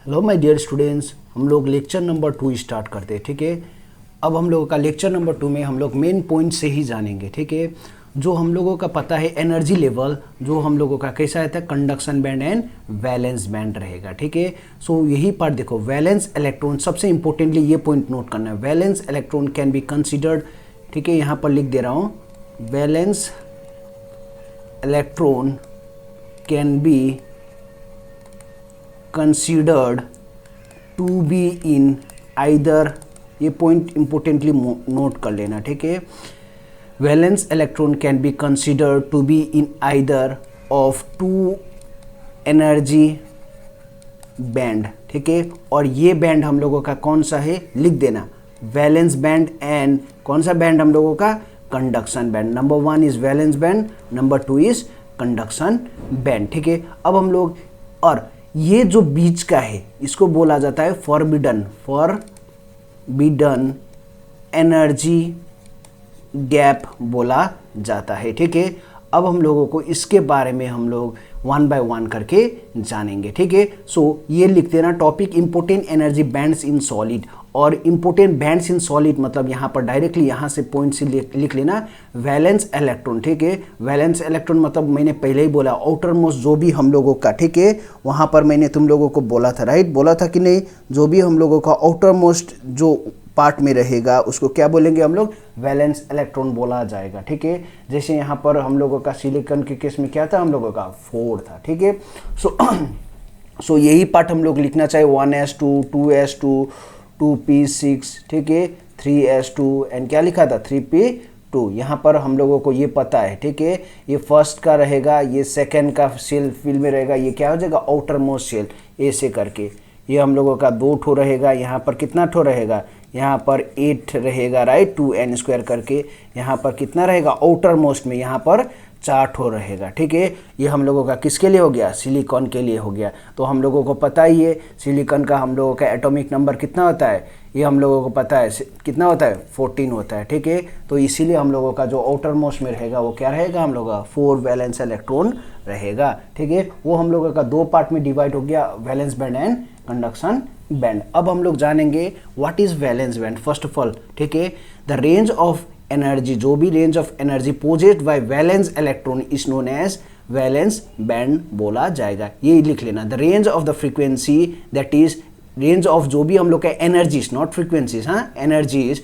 Hello my dear students, हम लोग lecture number 2 start करते हैं। ठीक है, अब हम लोगों का लेक्चर नंबर 2 में हम लोग मेन पॉइंट से ही जानेंगे। ठीक है, जो हम लोगों का पता है एनर्जी लेवल, जो हम लोगों का कैसा रहता है, conduction band and valence band रहेगा। ठीक है, सो यही पार्ट देखो, वैलेंस इलेक्ट्रॉन, सबसे इंपॉर्टेंटली ये पॉइंट नोट करना है, valence electron can be considered. ठीक है, यहाँ पर लिख दे रहा हूँ, valence electron can be considered to be in either, ये पॉइंट इंपोर्टेंटली नोट कर लेना। ठीक है, valence electron can be considered to be in either of two energy band. ठीक है, और ये बैंड हम लोगों का कौन सा है, लिख देना, वैलेंस बैंड एंड कौन सा बैंड हम लोगों का, conduction band. Number 1 is valence band, number 2 is conduction band. ठीक है, अब हम लोग, और ये जो बीच का है इसको बोला जाता है फॉरबिडन एनर्जी गैप बोला जाता है। ठीक है, अब हम लोगों को इसके बारे में हम लोग वन बाय वन करके जानेंगे। ठीक है, सो ये लिख देना topic, important energy bands in solid. और इंपोर्टेंट बैंड्स इन सॉलिड मतलब यहाँ पर डायरेक्टली यहाँ से पॉइंट से लिख लेना वैलेंस इलेक्ट्रॉन। ठीक है, वैलेंस इलेक्ट्रॉन मतलब मैंने पहले ही बोला आउटर मोस्ट जो भी हम लोगों का, ठीक है, वहाँ पर मैंने तुम लोगों को बोला था, राइट, बोला था कि नहीं, जो भी हम लोगों का आउटर मोस्ट जो पार्ट में रहेगा उसको क्या बोलेंगे हम लोग, वैलेंस इलेक्ट्रॉन बोला जाएगा। ठीक है, जैसे यहाँ पर हम लोगों का सिलिकॉन के केस में क्या था, हम लोगों का 4 था। ठीक है, सो यही पार्ट हम लोग लिखना चाहिए, 1s2 2s2 2p6, ठीक है, 3s2 एंड क्या लिखा था 3p2। यहाँ पर हम लोगों को ये पता है। ठीक है, ये फर्स्ट का रहेगा, ये सेकंड का सेल फिल में रहेगा, ये क्या हो जाएगा, आउटर मोस्ट सेल ऐसे करके। ये हम लोगों का 2 ठो रहेगा, यहाँ पर कितना ठो रहेगा, यहाँ पर 8 रहेगा, राइट, 2n² करके। यहाँ पर कितना रहेगा आउटर मोस्ट में, यहाँ पर 4 ठो रहेगा। ठीक है, ये हम लोगों का किसके लिए हो गया, सिलिकॉन के लिए हो गया। तो हम लोगों को पता ही है सिलिकॉन का हम लोगों का एटॉमिक नंबर कितना होता है, ये हम लोगों को पता है कितना होता है, 14 होता है। ठीक है, तो इसीलिए हम लोगों का जो आउटर मोस्ट में रहेगा वो क्या रहेगा, हम लोगों का 4 वैलेंस इलेक्ट्रॉन रहेगा। ठीक है, वो हम लोगों का 2 पार्ट में डिवाइड हो गया, valence band and conduction band. अब हम लोग जानेंगे what is valence band first of all. ठीक है, द रेंज ऑफ एनर्जी, जो भी range of energy possessed by valence electron is known as valence band बोला जाएगा। ये लिख लेना, the range of the frequency, that is range of जो भी हम लोग का एनर्जीज, नॉट फ्रीक्वेंसीज, हाँ, एनर्जीज,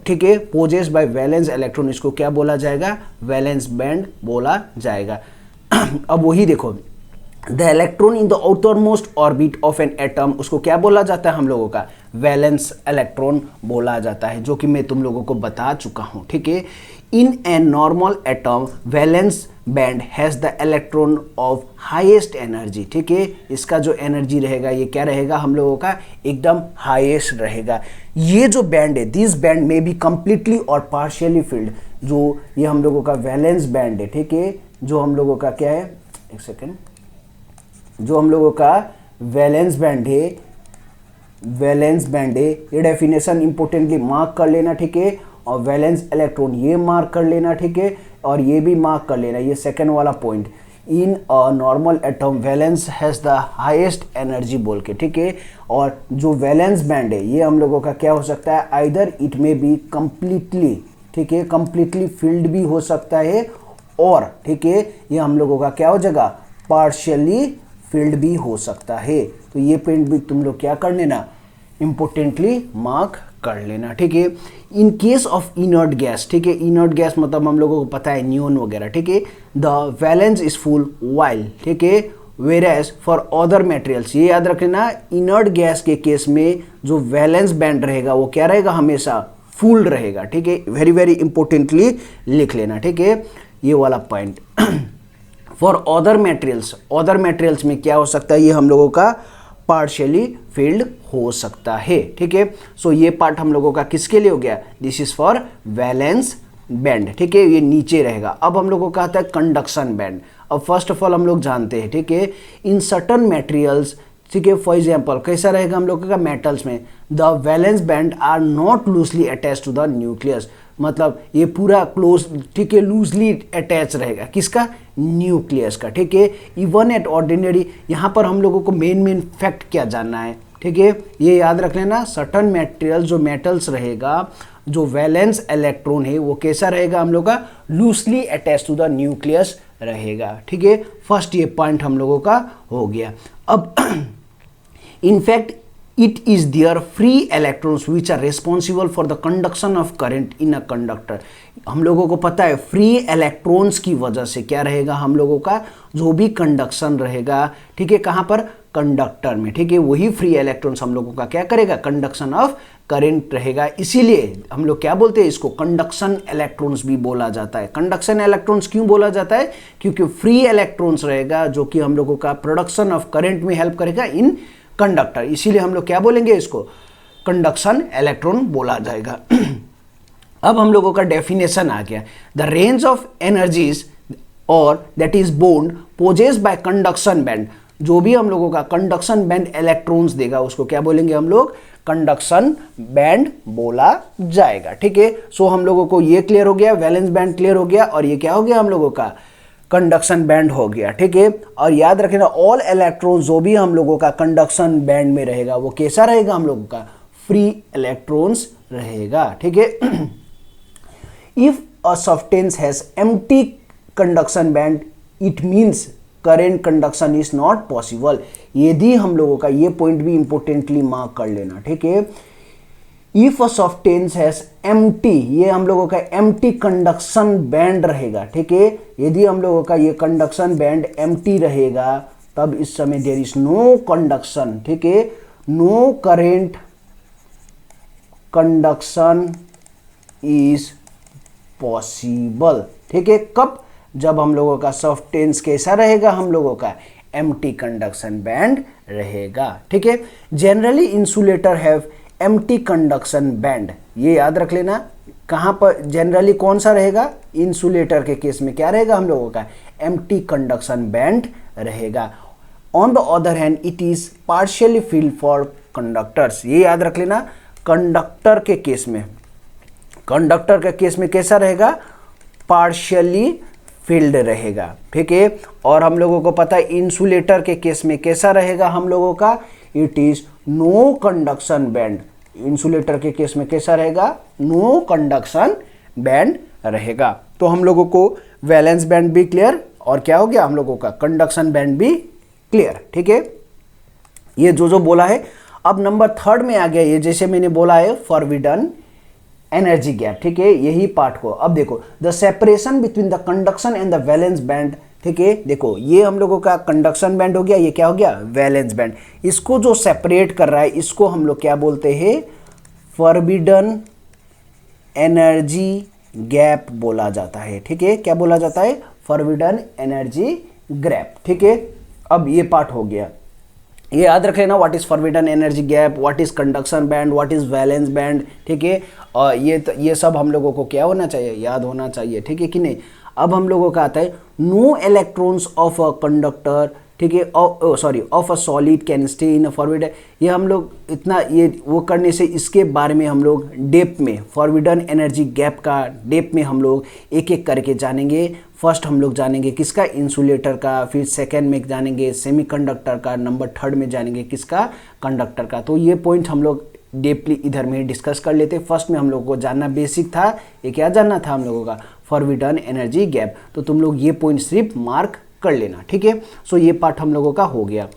ठीक है, पोजेस्ड बाय वैलेंस इलेक्ट्रॉन, इसको क्या बोला जाएगा, वैलेंस बैंड बोला जाएगा। अब वही देखो, the electron in the outer most orbit of an atom, उसको क्या बोला जाता है हम लोगों का, वैलेंस इलेक्ट्रॉन बोला जाता है, जो कि मैं तुम लोगों को बता चुका हूं। ठीक है, in an normal atom valence band has the electron of highest energy. ठीक है, इसका जो एनर्जी रहेगा ये क्या रहेगा, हम लोगों का एकदम हाईएस्ट रहेगा। ये जो बैंड है, दिस बैंड में बी कंप्लीटली और पार्शियली फिल्ड, जो ये हम लोगों का वैलेंस बैंड है। ठीक है, जो हम लोगों का क्या है, एक सेकेंड, जो हम लोगों का वैलेंस बैंड है, ये डेफिनेशन इंपोर्टेंटली मार्क कर लेना। ठीक है, और वैलेंस इलेक्ट्रॉन ये मार्क कर लेना। ठीक है, और ये भी मार्क कर लेना, ये सेकंड वाला point, in a normal atom valence has the highest energy बोल के। ठीक है, और जो वैलेंस बैंड है ये हम लोगों का क्या हो सकता है, आइदर इट में बी कंप्लीटली, ठीक है, कंप्लीटली फिल्ड भी हो सकता है, और ठीक है, ये हम लोगों का क्या हो जाएगा, पार्शियली फील्ड भी हो सकता है। तो ये पॉइंट भी तुम लोग क्या कर लेना, इंपोर्टेंटली मार्क कर लेना। ठीक है, इन केस ऑफ इनर्ट गैस, ठीक है, इनर्ट गैस मतलब हम लोगों को पता है नियॉन वगैरह। ठीक है, the valence is full while, ठीक है, वेरएज फॉर अदर मटेरियल्स, ये याद रख लेना, इनर्ट गैस के केस में जो वैलेंस बैंड रहेगा वो क्या रहेगा, हमेशा फुल रहेगा। ठीक है, वेरी वेरी इंपॉर्टेंटली लिख लेना। ठीक है, ये वाला पॉइंट। फॉर अदर मटेरियल्स में क्या हो सकता है, ये हम लोगों का पार्शियली फिल्ड हो सकता है। ठीक है, सो ये पार्ट हम लोगों का किसके लिए हो गया, this is for valence band. ठीक है, ये नीचे रहेगा। अब हम लोगों का आता है कंडक्शन बैंड। अब फर्स्ट ऑफ ऑल हम लोग जानते हैं, ठीक है, इन सर्टन मटेरियल्स, ठीक है, फॉर एग्जाम्पल कैसा रहेगा हम लोगों का, मेटल्स में the valence band are not loosely attach to the nucleus, मतलब ये पूरा क्लोज, ठीक है, लूजली अटैच रहेगा, किसका, न्यूक्लियस का, ठीक है। इवन एट ऑर्डिनरी, यहाँ पर हम लोगों को मेन फैक्ट क्या जानना है, ठीक है, ये याद रख लेना, सर्टन मेटेरियल, जो मेटल्स रहेगा, जो वैलेंस इलेक्ट्रॉन है वो कैसा रहेगा हम लोग का, loosely attach to the nucleus रहेगा, ठीक है। फर्स्ट ये पॉइंट हम लोगों का हो गया। अब in fact it is their free electrons which are responsible for the conduction of current in a conductor। हम लोगों को पता है फ्री इलेक्ट्रॉन्स की वजह से क्या रहेगा, हम लोगों का जो भी कंडक्शन रहेगा, ठीक है, कहाँ पर, कंडक्टर में, ठीक है, वही फ्री इलेक्ट्रॉन्स हम लोगों का क्या करेगा, कंडक्शन ऑफ करंट रहेगा। इसीलिए हम लोग क्या बोलते हैं इसको, कंडक्शन इलेक्ट्रॉन्स भी बोला जाता है। कंडक्शन इलेक्ट्रॉन्स क्यों बोला जाता है, क्योंकि फ्री इलेक्ट्रॉन्स रहेगा जो कि हम लोगों का प्रोडक्शन ऑफ करंट में हेल्प करेगा इन कंडक्टर, इसीलिए हम लोग क्या बोलेंगे इसको, कंडक्शन इलेक्ट्रॉन बोला जाएगा। अब हम लोगों का डेफिनेशन आ गया, द रेंज ऑफ एनर्जीज और that is bond possess by conduction band, जो भी हम लोगों का कंडक्शन बैंड इलेक्ट्रॉन्स देगा उसको क्या बोलेंगे हम लोग, कंडक्शन बैंड बोला जाएगा, ठीक है। सो हम लोगों को ये क्लियर हो गया, वैलेंस बैंड क्लियर हो गया, और ये क्या हो गया हम लोगों का, कंडक्शन बैंड हो गया, ठीक है। और याद रखना ऑल इलेक्ट्रॉन जो भी हम लोगों का कंडक्शन बैंड में रहेगा वो कैसा रहेगा हम लोगों का, फ्री इलेक्ट्रॉन्स रहेगा, ठीक है। If a substance has empty conduction band it means current conduction is not possible. यदि हम लोगों का ये पॉइंट भी इंपोर्टेंटली मार्क कर लेना, ठीक है। If a substance has empty, ये हम लोगों का एम्प्टी कंडक्शन बैंड रहेगा, ठीक है। यदि हम लोगों का ये कंडक्शन बैंड एम्प्टी रहेगा तब इस समय देयर इज नो कंडक्शन, ठीक है, no current conduction is possible, ठीक है। कब, जब हम लोगों का सब्सटेंस कैसा रहेगा, हम लोगों का एम्प्टी कंडक्शन बैंड रहेगा, ठीक है। Generally insulator have empty conduction band, ये याद रख लेना, कहाँ पर जनरली कौन सा रहेगा, इंसुलेटर के केस में क्या रहेगा हम लोगों का, एम्प्टी कंडक्शन बैंड रहेगा। On the other hand it is partially field for conductors, ये याद रख लेना, कंडक्टर के केस में, कंडक्टर के केस में कैसा रहेगा, पार्शियली फील्ड रहेगा, ठीक है। और हम लोगों को पता है इंसुलेटर के केस में कैसा रहेगा हम लोगों का, it is no conduction band, insulator के केस में कैसा रहेगा, नो कंडक्शन बैंड रहेगा। तो हम लोगों को वैलेंस बैंड भी क्लियर, और क्या हो गया हम लोगों का, कंडक्शन बैंड भी क्लियर, ठीक है। ये जो बोला है। अब नंबर थर्ड में आ गया, ये जैसे मैंने बोला है फॉरबिडन एनर्जी गैप, ठीक है, यही पार्ट को। अब देखो the separation between the conduction and the valence band, ठीक है, देखो ये हम लोगों का कंडक्शन बैंड हो गया, ये क्या हो गया, वैलेंस बैंड। इसको जो सेपरेट कर रहा है इसको हम लोग क्या बोलते हैं, फॉरबिडन एनर्जी गैप बोला जाता है, ठीक है, क्या बोला जाता है, फॉरबिडन एनर्जी गैप, ठीक है। अब ये पार्ट हो गया, ये याद रख लेना, what is forbidden energy gap, what is conduction band, what is valence band, ठीक है। और ये सब हम लोगों को क्या होना चाहिए, याद होना चाहिए, ठीक है कि नहीं। अब हम लोगों का आता है no electrons of a conductor, ठीक है, sorry of a solid can stay in a forbidden, ये हम लोग इतना ये वो करने से इसके बारे में हम लोग डेप्थ में, फॉरबिडन एनर्जी गैप का डेप्थ में हम लोग एक एक करके जानेंगे। फर्स्ट हम लोग जानेंगे किसका, इंसुलेटर का, फिर सेकेंड में जानेंगे सेमीकंडक्टर का, नंबर थर्ड में जानेंगे किसका, कंडक्टर का। तो ये पॉइंट हम लोग डीपली इधर में डिस्कस कर लेते। फर्स्ट में हम लोगों को जानना बेसिक था, ये क्या जानना था हम लोगों का, फॉरबिडन एनर्जी गैप। तो तुम लोग ये पॉइंट सिर्फ मार्क कर लेना, ठीक है। सो ये पार्ट हम लोगों का हो गया।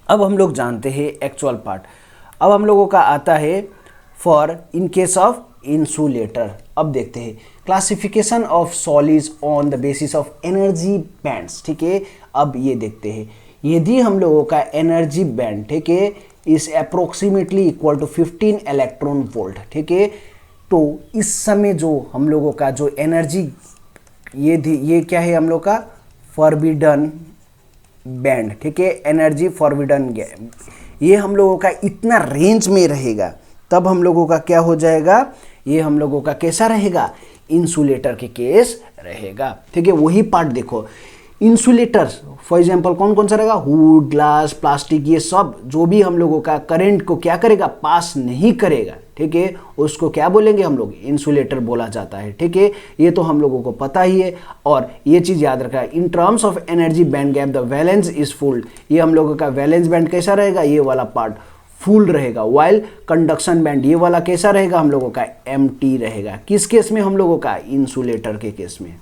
अब हम लोग जानते हैं एक्चुअल पार्ट। अब हम लोगों का आता है for in case of insulator. अब देखते हैं classification of solids on the basis of energy bands, ठीक है। अब ये देखते हैं, यदि हम लोगों का एनर्जी बैंड, ठीक है, is approximately equal to 15 electron volt, ठीक है, तो इस समय जो हम लोगों का जो एनर्जी, ये क्या है हम लोग का, फॉरबिडन बैंड, ठीक है, एनर्जी फॉरबिडन गैप, ये हम लोगों का इतना रेंज में रहेगा, तब हम लोगों का क्या हो जाएगा, ये हम लोगों का कैसा रहेगा, इंसुलेटर के केस रहेगा, ठीक है। वही पार्ट देखो, इंसुलेटर्स फॉर एग्जांपल कौन कौन सा रहेगा, वुड, ग्लास, प्लास्टिक, ये सब जो भी हम लोगों का करंट को क्या करेगा, पास नहीं करेगा, ठीक है, उसको क्या बोलेंगे हम लोग, इंसुलेटर बोला जाता है, ठीक है। ये तो हम लोगों को पता ही है। और ये चीज़ याद रखा, in terms of energy band gap the valence is full, ये हम लोगों का वैलेंस बैंड कैसा रहेगा, ये वाला पार्ट फुल रहेगा, वाइल कंडक्शन बैंड ये वाला कैसा रहेगा हम लोगों का, एम्प्टी रहेगा। किस केस में हम लोगों का, इंसुलेटर के केस में।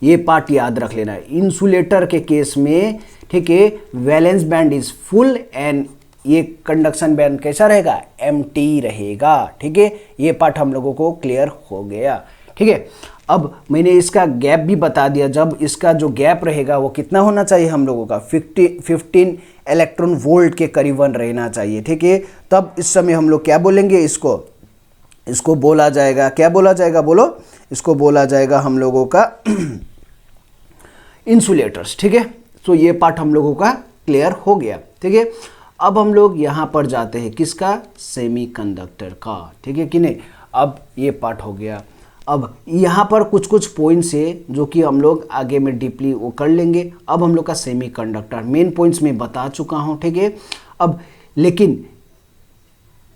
ये पार्ट याद रख लेना है, इंसुलेटर के केस में, ठीक है, valence band is full and ये कंडक्शन बैंड कैसा रहेगा, एम्प्टी रहेगा, ठीक है। ये पार्ट हम लोगों को क्लियर हो गया, ठीक है। अब मैंने इसका गैप भी बता दिया, जब इसका जो गैप रहेगा वो कितना होना चाहिए हम लोगों का, 15 इलेक्ट्रॉन वोल्ट के करीबन रहना चाहिए, ठीक है। तब इस समय हम लोग क्या बोलेंगे, इसको बोला जाएगा, क्या बोला जाएगा बोलो, इसको बोला जाएगा हम लोगों का इंसुलेटर्स, ठीक है। तो ये पार्ट हम लोगों का क्लियर हो गया, ठीक है। अब हम लोग यहाँ पर जाते हैं किसका, सेमीकंडक्टर का, ठीक है कि नहीं। अब ये पार्ट हो गया। अब यहाँ पर कुछ कुछ पॉइंट्स है जो कि हम लोग आगे में डीपली वो कर लेंगे। अब हम लोग का सेमीकंडक्टर मेन पॉइंट्स में बता चुका हूँ, ठीक है। अब लेकिन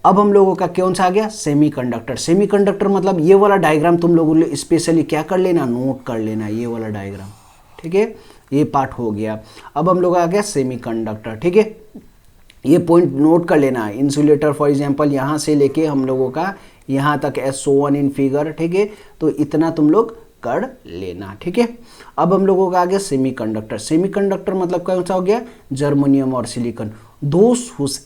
अब हम लोगों का कौन सा आ गया, सेमीकंडक्टर। सेमीकंडक्टर मतलब ये वाला डायग्राम तुम लोगों ने स्पेशली क्या कर लेना, नोट कर लेना, ये वाला डायग्राम, ठीक है। ये पार्ट हो गया। अब हम लोग आ गया सेमीकंडक्टर, ठीक है। ये पॉइंट नोट कर लेना, इंसुलेटर फॉर एग्जांपल यहाँ से लेके हम लोगों का यहाँ तक एज शोन इन फिगर, ठीक है। तो इतना तुम लोग कर लेना, ठीक है। अब हम लोगों का आ गया सेमीकंडक्टर। सेमीकंडक्टर मतलब कौन सा हो गया, जर्मनियम और सिलिकॉन, दोस हुज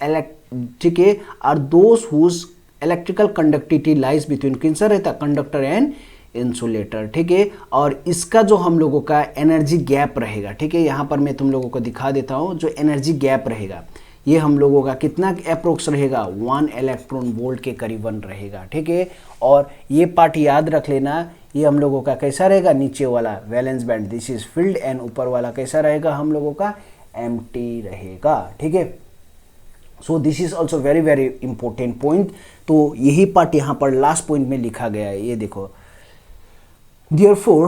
ठीक है, are those whose electrical conductivity lies between किनसा रहता, कंडक्टर एंड इंसुलेटर, ठीक है। और इसका जो हम लोगों का एनर्जी गैप रहेगा, ठीक है, यहाँ पर मैं तुम लोगों को दिखा देता हूँ, जो एनर्जी गैप रहेगा ये हम लोगों का कितना अप्रोक्स रहेगा, 1 इलेक्ट्रॉन वोल्ट के करीबन रहेगा, ठीक है। और ये पार्ट याद रख लेना, ये हम लोगों का कैसा रहेगा, नीचे वाला valence band this is field and ऊपर वाला कैसा रहेगा हम लोगों का, एम्प्टी रहेगा, ठीक है। So this is also very very important point. तो यही पार्ट यहाँ पर लास्ट पॉइंट में लिखा गया है, ये देखो, Therefore,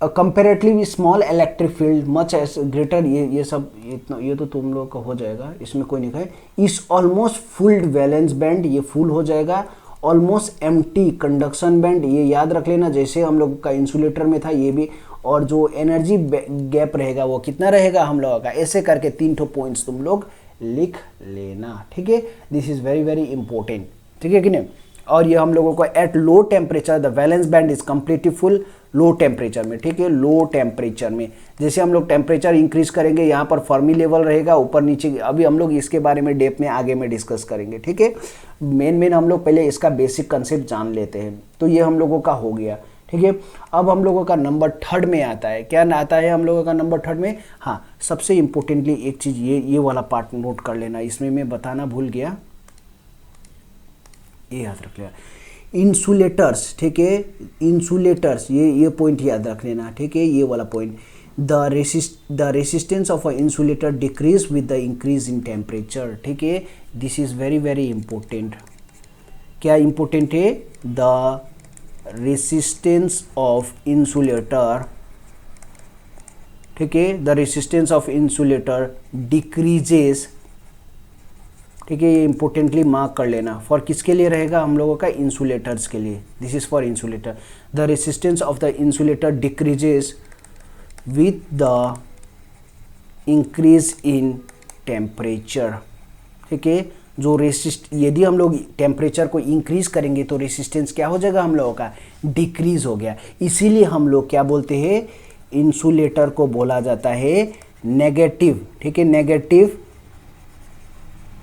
a comparatively small electric field much as greater, ये सब इतना, ये तो तुम लोग का हो जाएगा, इसमें कोई नहीं है, is almost full valence band, ये फुल हो जाएगा, almost empty conduction band, ये याद रख लेना, जैसे हम लोग का इंसुलेटर में था ये भी। और जो एनर्जी गैप रहेगा वो कितना रहेगा हम लोगों का, ऐसे करके 3 पॉइंट्स तुम लोग लिख लेना, ठीक है। This is very very important, ठीक है कि नहीं। और ये हम लोगों को at low temperature the valence band is completely full, low temperature में, ठीक है, लो टेम्परेचर में। जैसे हम लोग टेम्परेचर इंक्रीज करेंगे, यहाँ पर फर्मी लेवल रहेगा ऊपर नीचे, अभी हम लोग इसके बारे में डेप्थ में आगे में डिस्कस करेंगे, ठीक है। मेन हम लोग पहले इसका बेसिक कंसेप्ट जान लेते हैं। तो ये हम लोगों का हो गया, ठीक है। अब हम लोगों का नंबर 3 में आता है, क्या आता है हम लोगों का नंबर 3 में, हाँ, सबसे इंपॉर्टेंटली एक चीज़ ये वाला पार्ट नोट कर लेना, इसमें मैं बताना भूल गया, ये याद रख लेना, इंसुलेटर्स, ठीक है, इंसुलेटर्स, ये पॉइंट याद रख लेना, ठीक है, ये वाला point, the resistance of a insulator decrease with the increase in temperature, ठीक है। This is very very important. क्या इंपॉर्टेंट है, द रेसिस्टेंस ऑफ इंसुलेटर, ठीक है, the resistance of insulator decreases, ठीक है, ये इंपॉर्टेंटली मार्क कर लेना। फॉर किसके लिए रहेगा हम लोगों का, इंसुलेटर्स के लिए, this is for insulator. The resistance of the insulator decreases with the increase in temperature, ठीक है। जो यदि हम लोग टेम्परेचर को इंक्रीज करेंगे तो रेसिस्टेंस क्या हो जाएगा हम लोगों का, डिक्रीज हो गया। इसीलिए हम लोग क्या बोलते हैं, इंसुलेटर को बोला जाता है नेगेटिव, ठीक है, negative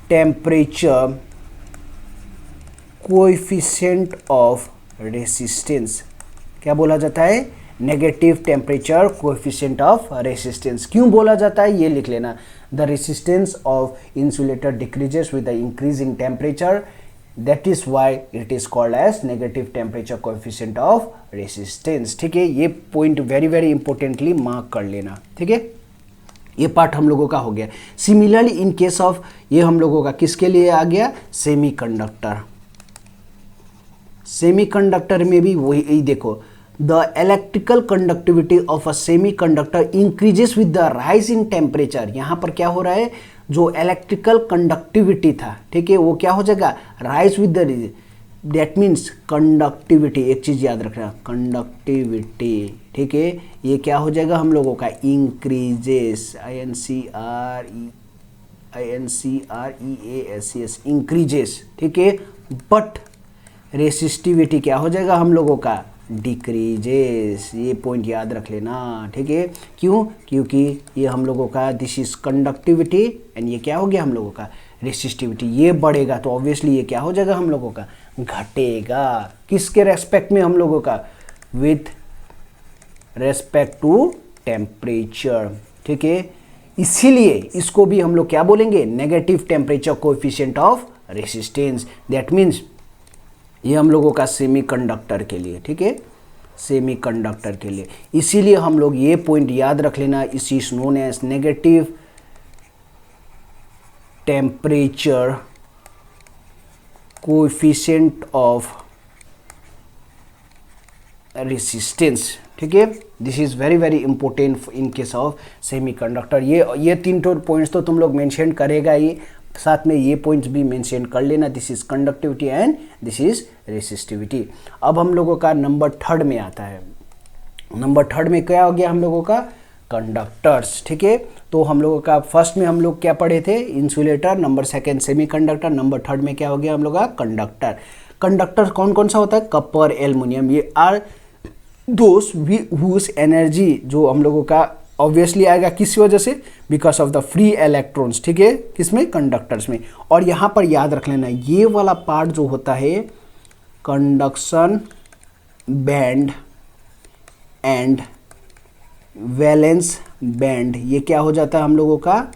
temperature coefficient of resistance. क्या बोला जाता है, negative temperature coefficient of resistance. क्यों बोला जाता है ये लिख लेना, the resistance of insulator decreases with the increase in temperature, that is why it is called as negative temperature coefficient of resistance, ठीक है। ये point very very importantly mark कर लेना, ठीक है। ये पार्ट हम लोगों का हो गया। सिमिलरली इन केस ऑफ, ये हम लोगों का किसके लिए आ गया, सेमीकंडक्टर। सेमीकंडक्टर में भी वही देखो, the electrical conductivity of a semi conductor increases with the rise in temperature. यहाँ पर क्या हो रहा है, जो इलेक्ट्रिकल कंडक्टिविटी था, ठीक है, वो क्या हो जाएगा, rise with the, that means conductivity, एक चीज याद रखना, कंडक्टिविटी, ठीक है, ये क्या हो जाएगा हम लोगों का, इंक्रीजेस, INCREASES, इंक्रीजेस, ठीक है, बट रेसिस्टिविटी क्या हो जाएगा हम लोगों का, डिक्रीजेस। ये पॉइंट याद रख लेना, ठीक है, क्यों, क्योंकि ये हम लोगों का दिस इज कंडक्टिविटी एंड ये क्या हो गया हम लोगों का, रेसिस्टिविटी। ये बढ़ेगा तो ऑब्वियसली ये क्या हो जाएगा हम लोगों का, घटेगा। किसके रेस्पेक्ट में हम लोगों का, विथ रेस्पेक्ट टू टेम्परेचर, ठीक है। इसीलिए इसको भी हम लोग क्या बोलेंगे, negative temperature coefficient of resistance. That means ये हम लोगों का सेमीकंडक्टर के लिए, ठीक है, सेमीकंडक्टर के लिए। इसीलिए हम लोग ये पॉइंट याद रख लेना, इस is known as negative temperature coefficient of resistance, ठीक है। This is very very important in case of semiconductor. ये तीन पॉइंट्स तो तुम लोग मेंशन करेगा ही, साथ में ये पॉइंट्स भी मेंशन कर लेना, this is conductivity and this is resistivity. अब हम लोगों का नंबर थर्ड में आता है। नंबर थर्ड में क्या हो गया हम लोगों का, कंडक्टर्स, ठीक है। तो हम लोगों का फर्स्ट में हम लोग क्या पढ़े थे, insulator, number second semiconductor, number third में क्या हो गया हम लोग का, कंडक्टर। कंडक्टर कौन कौन सा होता है, कपर, एल्युमिनियम, ये आर दोस हुज एनर्जी, जो हम लोगों का ऑब्वियसली आएगा किस वजह से, because of the free electrons, ठीक है, किसमें, कंडक्टर्स में। और यहाँ पर याद रख लेना, ये वाला पार्ट जो होता है conduction band and valence band, ये क्या हो जाता है हम लोगों का,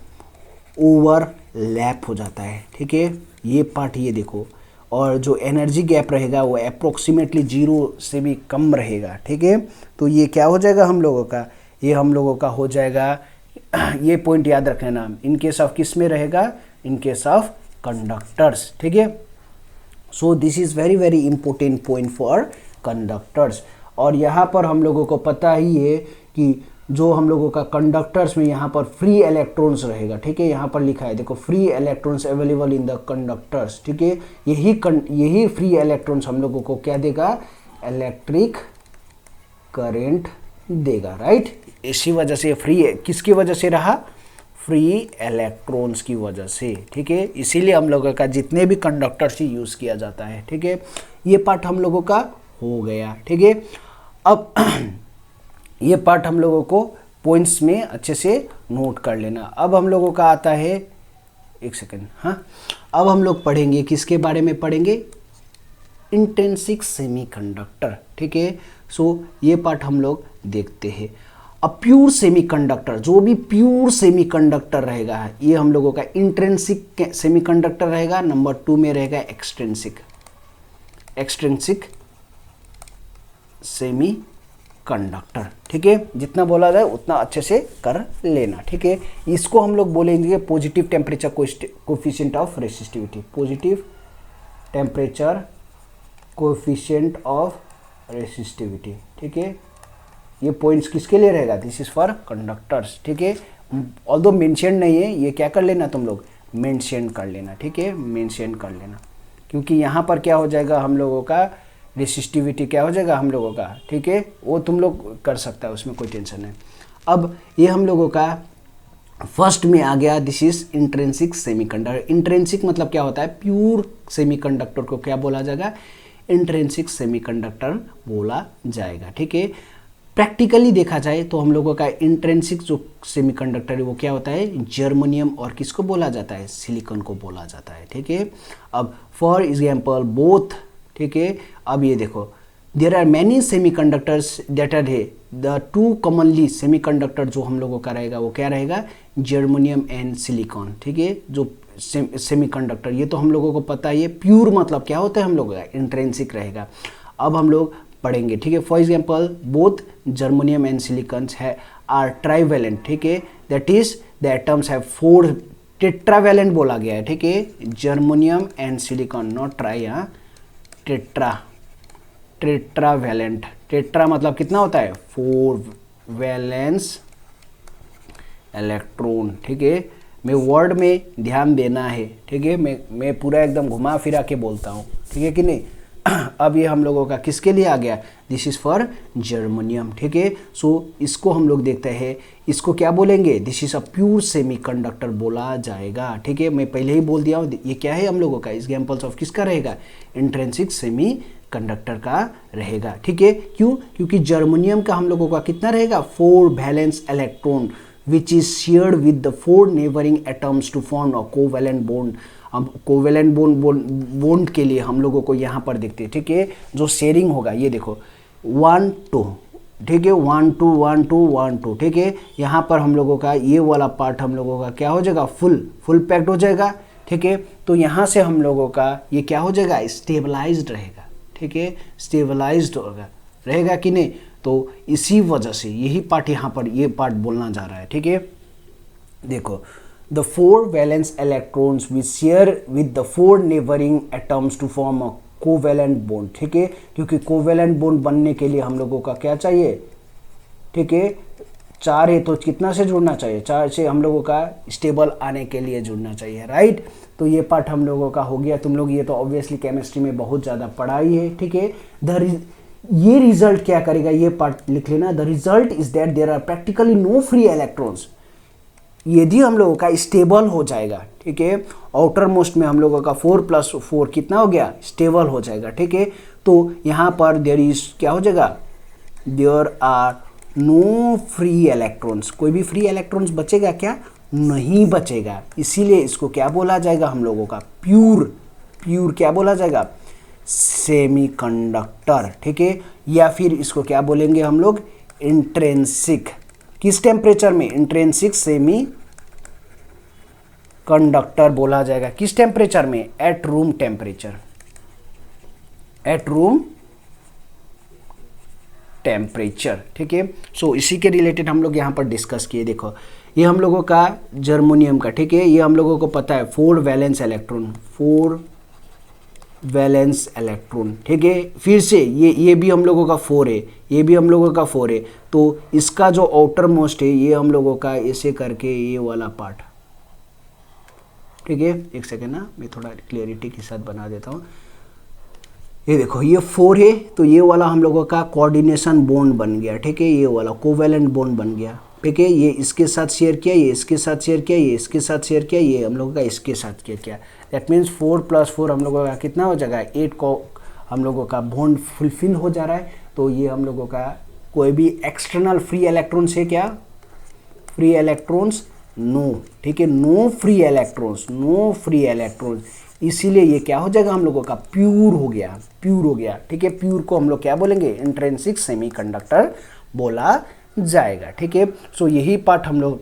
ओवरलैप हो जाता है, ठीक है, ये पार्ट ये देखो। और जो एनर्जी गैप रहेगा वो अप्रोक्सीमेटली 0 से भी कम रहेगा, ठीक है। तो ये क्या हो जाएगा हम लोगों का, ये हम लोगों का हो जाएगा, ये पॉइंट याद रख लेना, इन केस ऑफ किस में रहेगा, इन केस ऑफ कंडक्टर्स, ठीक है। So this is very very important point for conductors. और यहाँ पर हम लोगों को पता ही है कि जो हम लोगों का कंडक्टर्स में यहाँ पर फ्री इलेक्ट्रॉन्स रहेगा, ठीक है, यहाँ पर लिखा है देखो, free electrons available in the conductors, ठीक है। यही फ्री इलेक्ट्रॉन्स हम लोगों को क्या देगा, इलेक्ट्रिक करेंट देगा, राइट। इसी वजह से फ्री, किसकी वजह से रहा, फ्री इलेक्ट्रॉन्स की वजह से, ठीक है। इसीलिए हम लोगों का जितने भी कंडक्टर्स ही यूज़ किया जाता है, ठीक है। ये पार्ट हम लोगों का हो गया, ठीक है। अब ये पार्ट हम लोगों को पॉइंट्स में अच्छे से नोट कर लेना। अब हम लोगों का आता है, एक सेकेंड, हाँ, अब हम लोग पढ़ेंगे किसके बारे में पढ़ेंगे, इंट्रिंसिक सेमीकंडक्टर, ठीक है। सो ये पार्ट हम लोग देखते हैं। अब प्योर सेमीकंडक्टर, जो भी प्योर सेमीकंडक्टर रहेगा, ये हम लोगों का इंट्रिंसिक सेमीकंडक्टर रहेगा। नंबर 2 में रहेगा एक्सट्रिंसिक सेमीकंडक्टर, ठीक है। जितना बोला जाए उतना अच्छे से कर लेना, ठीक है। इसको हम लोग बोलेंगे positive temperature coefficient of resistivity, positive temperature coefficient of resistivity, ठीक है। ये पॉइंट्स किसके लिए रहेगा, दिस इज फॉर कंडक्टर्स, ठीक है। ऑल्दो मेंशन नहीं है, ये क्या कर लेना तुम लोग, मेंशन कर लेना, ठीक है, मेंशन कर लेना, क्योंकि यहाँ पर क्या हो जाएगा हम लोगों का, रेसिस्टिविटी क्या हो जाएगा हम लोगों का, ठीक है, वो तुम लोग कर सकता है, उसमें कोई टेंशन नहीं। अब ये हम लोगों का फर्स्ट में आ गया, this is intrinsic semiconductor. Intrinsic मतलब क्या होता है, प्योर सेमीकंडक्टर को क्या बोला जाएगा, इंट्रिंसिक सेमीकंडक्टर बोला जाएगा, ठीक है। प्रैक्टिकली देखा जाए तो हम लोगों का इंट्रिंसिक जो सेमीकंडक्टर है वो क्या होता है, जर्मेनियम और किसको बोला जाता है, सिलिकॉन को बोला जाता है, ठीक है। अब फॉर एग्जांपल बोथ, ठीक है। अब ये देखो, there are many semiconductors that are है, द टू कॉमनली सेमीकंडक्टर जो हम लोगों का रहेगा वो क्या रहेगा, जर्मेनियम एंड सिलिकॉन, ठीक है। जो सेमीकंडक्टर, ये तो हम लोगों को पता है, ये प्योर मतलब क्या होता है हम लोगों का, इंट्रिंसिक रहेगा। अब हम लोग पढ़ेंगे, ठीक है। For example both germanium and silicones है आर ट्राइवेलेंट, ठीक है, that is the atoms have 4, tetravalent बोला गया है, ठीक है। Germanium and silicon, not try, हाँ, टेट्रावैलेंट, टेट्रा मतलब कितना होता है 4 वैलेंस इलेक्ट्रॉन, ठीक है। मैं वर्ड में ध्यान देना है, ठीक है, मैं पूरा एकदम घुमा फिरा के बोलता हूँ, ठीक है कि नहीं। अब ये हम लोगों का किसके लिए आ गया, दिस इज़ फॉर जर्मनियम, ठीक है। सो इसको हम लोग देखते हैं, इसको क्या बोलेंगे, this is a pure semiconductor बोला जाएगा, ठीक है। मैं पहले ही बोल दिया हूँ ये क्या है हम लोगों का, एग्जाम्पल्स ऑफ किसका रहेगा, इंट्रिंसिक सेमी कंडक्टर का रहेगा, ठीक है। क्यों, क्योंकि जर्मनियम का हम लोगों का कितना रहेगा 4 valence electron which is shared with the 4 neighboring atoms to form a covalent bond। अब कोवेलेंट बॉन्ड के लिए हम लोगों को यहाँ पर देखते हैं, ठीक है, जो शेयरिंग होगा ये देखो 1 2, ठीक है, 1 2 1 2 1 2, ठीक है। यहाँ पर हम लोगों का ये वाला पार्ट हम लोगों का क्या हो जाएगा, फुल पैक्ड हो जाएगा, ठीक है। तो यहाँ से हम लोगों का ये क्या हो जाएगा, स्टेबलाइज्ड रहेगा, ठीक है, स्टेबलाइज्ड होगा रहेगा कि नहीं। तो इसी वजह से यही पार्ट यहाँ पर ये पार्ट बोलना जा रहा है, ठीक है। देखो the 4 valence electrons which share with the 4 neighbouring atoms to form a covalent bond, ठीक है, क्योंकि कोवेलेंट बॉन्ड बनने के लिए हम लोगों का क्या चाहिए, ठीक है, 4 है तो कितना से जुड़ना चाहिए, 4 से हम लोगों का स्टेबल आने के लिए जुड़ना चाहिए, राइट। तो ये पार्ट हम लोगों का हो गया। तुम लोग ये तो ऑब्वियसली केमिस्ट्री में बहुत ज़्यादा पढ़ाई है, ठीक है। ये रिजल्ट क्या करेगा, ये पार्ट लिख लेना, the result is that there are practically no free electrons. यदि हम लोगों का स्टेबल हो जाएगा, ठीक है, आउटर मोस्ट में हम लोगों का 4 + 4 कितना हो गया, स्टेबल हो जाएगा, ठीक है। तो यहाँ पर देयर इज क्या हो जाएगा, there are no free electrons, कोई भी फ्री इलेक्ट्रॉन्स बचेगा क्या, नहीं बचेगा। इसीलिए इसको क्या बोला जाएगा हम लोगों का, प्योर क्या बोला जाएगा, सेमीकंडक्टर, ठीक है। या फिर इसको क्या बोलेंगे हम लोग, इंट्रिंसिक, किस टेम्परेचर में, इंट्रिंसिक सेमी कंडक्टर बोला जाएगा, किस टेम्परेचर में, at room temperature, at room temperature, ठीक है। सो इसी के रिलेटेड हम लोग यहाँ पर डिस्कस किए। देखो ये हम लोगों का जर्मनियम का, ठीक है, ये हम लोगों को पता है 4 वैलेंस इलेक्ट्रॉन, 4 वैलेंस इलेक्ट्रॉन, ठीक है। फिर से ये भी हम लोगों का 4 है, ये भी हम लोगों का 4 है। तो इसका जो आउटर मोस्ट है ये हम लोगों का ऐसे करके ये वाला पार्ट, ठीक है। एक सेकेंड ना, मैं थोड़ा क्लियरिटी के साथ बना देता हूँ। ये देखो ये 4 है, तो ये वाला हम लोगों का कोऑर्डिनेशन बॉन्ड बन गया, ठीक है, ये वाला कोवेलेंट बॉन्ड बन गया, ठीक है। ये इसके साथ शेयर किया, ये इसके साथ शेयर किया, ये इसके साथ शेयर किया, ये हम लोगों का इसके साथ किया। दैट मीन्स 4 + 4 हम लोगों का कितना हो जाएगा, 8 को हम लोगों का बॉन्ड फुलफिल हो जा रहा है। तो ये हम लोगों का कोई भी एक्सटर्नल फ्री इलेक्ट्रॉन्स है क्या, फ्री इलेक्ट्रॉन्स नो, ठीक है, no free electrons, no free electrons. इसीलिए ये क्या हो जाएगा हम लोगों का, प्योर हो गया, ठीक है। प्योर को हम लोग क्या बोलेंगे, इंट्रिंसिक सेमीकंडक्टर बोला जाएगा, ठीक है। सो यही पार्ट हम लोग,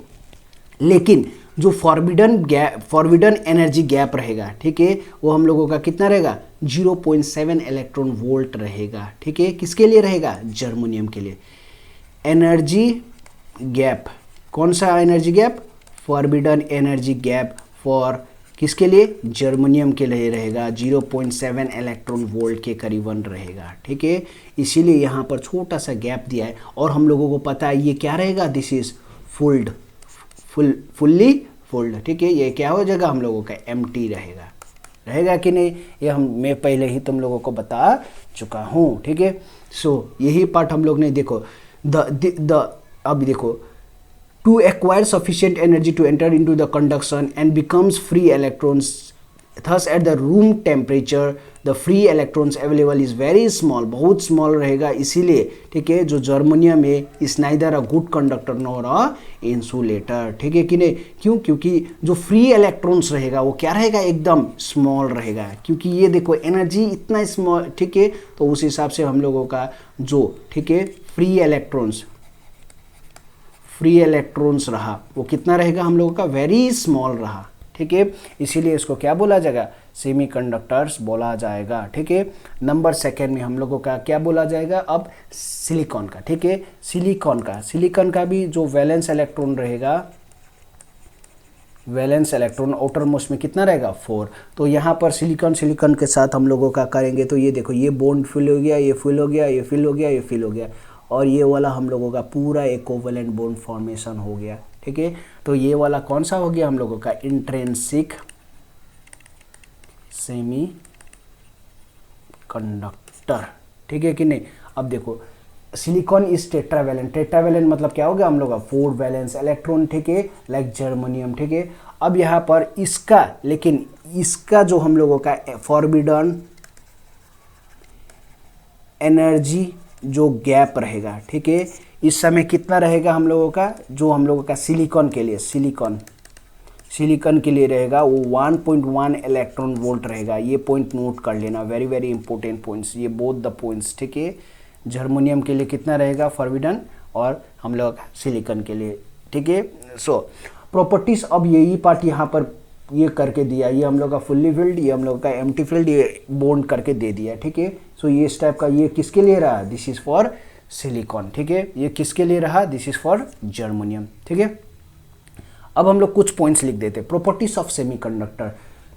लेकिन जो फॉरबिडन एनर्जी गैप रहेगा, ठीक है, वो हम लोगों का कितना रहेगा, 0.7 इलेक्ट्रॉन वोल्ट रहेगा, ठीक है। किसके लिए रहेगा, जर्मनियम के लिए। एनर्जी गैप, कौन सा energy gap, forbidden energy gap for किसके लिए, जर्मनियम के लिए रहेगा 0.7 इलेक्ट्रॉन वोल्ट के करीबन रहेगा, ठीक है। इसीलिए यहाँ पर छोटा सा गैप दिया है। और हम लोगों को पता है ये क्या रहेगा, दिस इज फुल्ली फोल्ड, ठीक है। ये क्या हो जाएगा हम लोगों का, एम्प्टी रहेगा कि नहीं, ये मैं पहले ही तुम लोगों को बता चुका हूँ, ठीक है। सो यही पार्ट हम लोग ने देखो अब देखो, to acquire sufficient energy to enter into the conduction and becomes free electrons, thus at the room temperature the free electrons available is very small, बहुत small रहेगा। इसीलिए, ठीक है, जो जर्मनियम है is neither a good conductor nor a insulator, ठीक है कि नहीं। क्यों, क्योंकि जो फ्री इलेक्ट्रॉन्स रहेगा वो क्या रहेगा, एकदम स्मॉल रहेगा, क्योंकि ये देखो एनर्जी इतना स्मॉल, ठीक है। तो उस हिसाब से हम लोगों का जो, ठीक है, फ्री इलेक्ट्रॉन्स रहा वो कितना रहेगा हम लोगों का, वेरी स्मॉल रहा, ठीक है। इसीलिए इसको क्या बोला जाएगा, सेमीकंडक्टर्स बोला जाएगा, ठीक है। नंबर 2 में हम लोगों का क्या बोला जाएगा, अब सिलिकॉन का, ठीक है। सिलिकॉन का भी जो वैलेंस इलेक्ट्रॉन रहेगा वैलेंस इलेक्ट्रॉन, आउटर मोस्ट में कितना रहेगा 4। तो यहाँ पर सिलिकॉन के साथ हम लोगों का करेंगे तो ये देखो, ये बॉन्ड फिल हो गया, ये फिल हो गया, ये फिल हो गया, ये फिल हो गया, और ये वाला हम लोगों का पूरा एक कोवेलेंट बॉन्ड फॉर्मेशन हो गया। ठीक है, तो ये वाला कौन सा हो गया हम लोगों का, इंट्रिंसिक सेमी कंडक्टर। ठीक है कि नहीं। अब देखो, सिलिकॉन इज टेट्रावैलेंट, टेट्रावैलेंट मतलब क्या हो गया हम लोग का 4 वैलेंस इलेक्ट्रॉन। ठीक है, लाइक जर्मनियम। ठीक है, अब यहाँ पर इसका, लेकिन इसका जो हम लोगों का फॉरबिडन एनर्जी जो गैप रहेगा, ठीक है, इस समय कितना रहेगा हम लोगों का, जो हम लोगों का सिलिकॉन के लिए, सिलिकॉन के लिए रहेगा वो 1.1 इलेक्ट्रॉन वोल्ट रहेगा। ये पॉइंट नोट कर लेना, वेरी वेरी इंपॉर्टेंट पॉइंट्स, ये बोथ द पॉइंट्स। ठीक है, जर्मनियम के लिए कितना रहेगा फॉरबिडन, और हम लोग सिलिकॉन के लिए। ठीक है, सो प्रॉपर्टीज, अब यही पार्ट यहाँ पर ये करके दिया, ये हम लोग का फुल्ली फिल्ड, ये हम लोग का एम्प्टी फिल्ड, ये बॉन्ड करके दे दिया। ठीक है, सो ये इस टाइप का, ये किसके लिए रहा, दिस इज फॉर सिलिकॉन। ठीक है, ये किसके लिए रहा, दिस इज फॉर जर्मनियम। ठीक है, अब हम लोग कुछ पॉइंट्स लिख देते। Properties of semiconductor,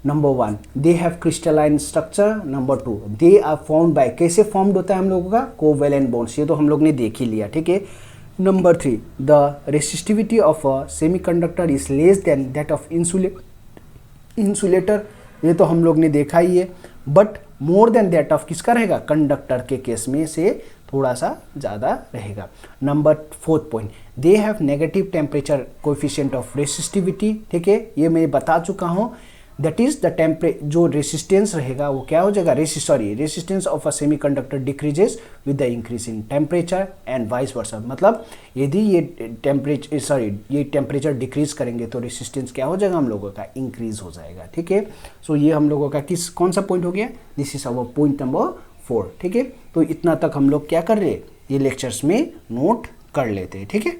number 1 they have crystalline structure, number 2 they are formed by, कैसे फॉर्म्ड होता है हम लोगों का, कोवैलेंट बॉन्ड्स, ये तो हम लोग ने देख ही लिया। ठीक है, number 3 the resistivity of a semiconductor is less than that of insulator, ये तो हम लोग ने देखा ही है, but more than that of किसका रहेगा, कंडक्टर के केस में से थोड़ा सा ज़्यादा रहेगा। Number 4 point, they have negative temperature coefficient of resistivity. ठीक है, ये मैं बता चुका हूँ, दैट इज द जो रेसिस्टेंस रहेगा वो क्या हो जाएगा, resistance of a semiconductor decreases with the increase in temperature and vice versa. मतलब यदि ये टेम्परेचर डिक्रीज करेंगे तो रेसिस्टेंस क्या हो जाएगा हम लोगों का, इंक्रीज हो जाएगा। ठीक है, सो ये हम लोगों का कौन सा पॉइंट हो गया, this is our point number 4। ठीक है, तो इतना तक हम लोग क्या कर रहे हैं, ये लेक्चर्स में नोट कर लेते हैं। ठीक है।